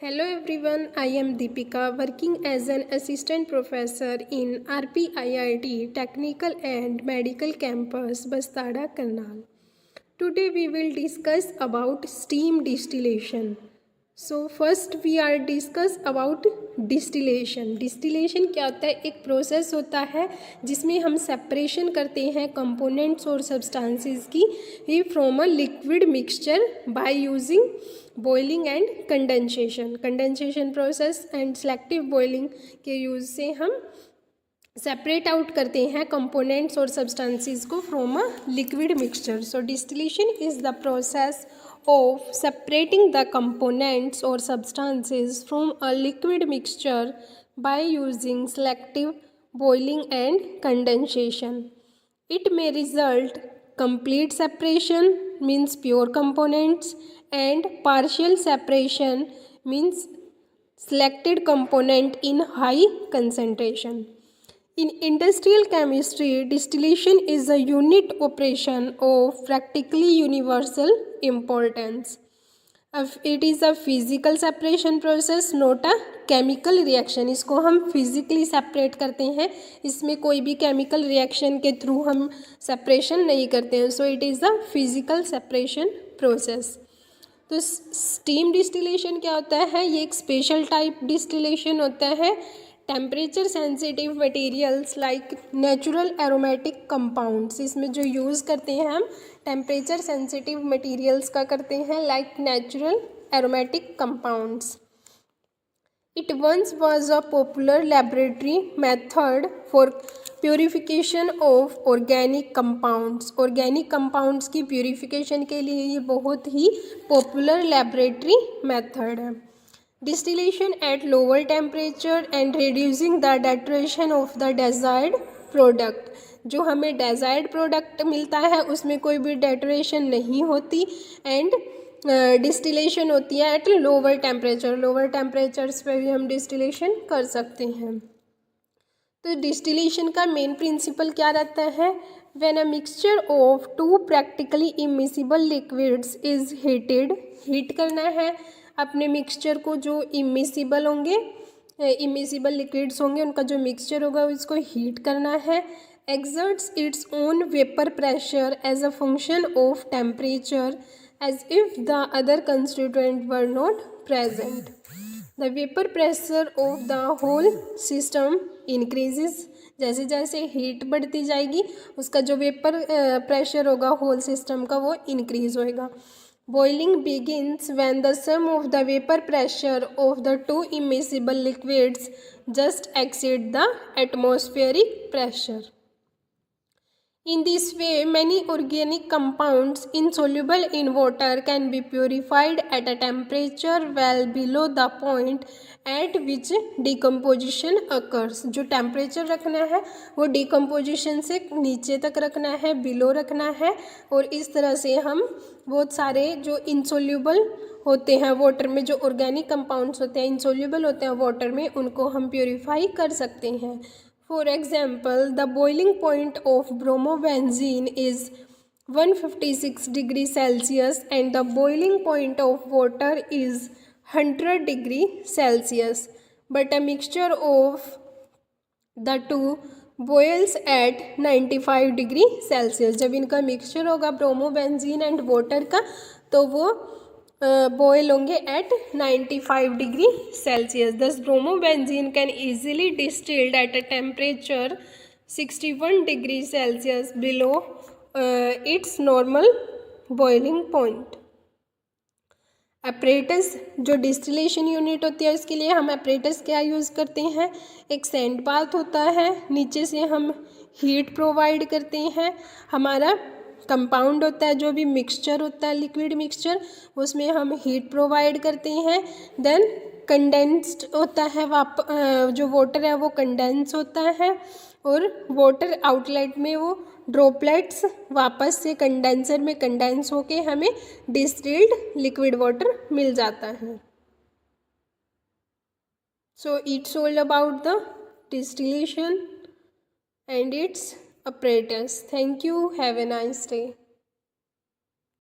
Hello everyone, I am Deepika working as an assistant professor in RPIIT Technical and Medical Campus Bastada Karnal. Today we will discuss about steam distillation. So first we are discuss about distillation. Distillation क्या होता है? एक process होता है जिसमें हम separation करते हैं कंपोनेंट्स और सब्सटेंसेस की from a liquid mixture by using boiling and condensation process and selective boiling के यूज़ से हम सेपरेट आउट करते हैं कंपोनेंट्स और सब्सटेंसेस को from a liquid mixture. So distillation is the process of separating the components or substances from a liquid mixture by using selective boiling and condensation. It may result complete separation means pure components and partial separation means selected component in high concentration. In industrial chemistry, distillation is a unit operation of practically universal importance. It is a physical separation process, not a chemical reaction. इसको हम physically separate करते हैं, इसमें कोई भी chemical reaction के through हम separation नहीं करते हैं. So it is a physical separation process. तो steam distillation क्या होता है? ये एक special type distillation होता है. Temperature sensitive materials like natural aromatic compounds, इसमें जो यूज़ करते हैं हम टेम्परेचर सेंसिटिव मटेरियल्स का करते हैं like natural aromatic compounds. It once was a popular laboratory method for purification of organic compounds. Organic compounds की प्योरीफिकेशन के लिए ये बहुत ही पॉपुलर लेबोरेटरी मेथड है. Distillation at lower temperature and reducing the deterioration of the desired product. जो हमें desired product मिलता है उसमें कोई भी deterioration नहीं होती and distillation होती है at lower temperature. lower temperatures पे भी हम distillation कर सकते हैं. तो distillation का main principle क्या रहता है? When a mixture of two practically immiscible liquids is heated, heat करना है अपने मिक्सचर को. जो इमिसिबल होंगे, इमिसिबल लिक्विड्स होंगे, उनका जो मिक्सचर होगा उसको हीट करना है. Exerts its own vapour pressure as a function of temperature as if the other constituent were not present. The vapour pressure of the whole system increases. जैसे जैसे हीट बढ़ती जाएगी उसका जो वेपर प्रेशर होगा होल सिस्टम का वो increase होएगा. Boiling begins when the sum of the vapor pressure of the two immiscible liquids just exceed the atmospheric pressure. In this way, many organic compounds insoluble in water can be purified at a temperature well below the point at which decomposition occurs. जो temperature रखना है वो decomposition से नीचे तक रखना है, below रखना है. और इस तरह से हम बहुत सारे जो इंसोल्यूबल होते हैं वाटर में, जो ऑर्गेनिक कंपाउंड्स होते हैं इंसोल्यूबल होते हैं वाटर में, उनको हम प्योरीफाई कर सकते हैं. For example, the boiling point of bromobenzene is 156 degree Celsius and the boiling point of water is 100 degree Celsius. But a mixture of the two boils at 95 degree Celsius. जब इनका mixture होगा bromobenzene and water का तो वो boil होंगे eight 95 degree Celsius. दस bromobenzene can easily distilled at a temperature 61 degree Celsius below it's normal boiling point. Apparatus जो distillation unit होती है उसके लिए हम अपरेटस क्या यूज़ करते हैं? एक सैंड बाथ होता है, नीचे से हम हीट प्रोवाइड करते हैं. हमारा कंपाउंड होता है जो भी मिक्सचर होता है लिक्विड मिक्सचर, उसमें हम हीट प्रोवाइड करते हैं. देन कंडेंस्ड होता है, जो वाटर है वो कंडेंस होता है और वाटर आउटलेट में वो ड्रॉपलेट्स वापस से कंडेंसर में कंडेंस होके हमें डिस्टिल्ड लिक्विड वाटर मिल जाता है. So it's all about the distillation and it's apparatus. Thank you. Have a nice day.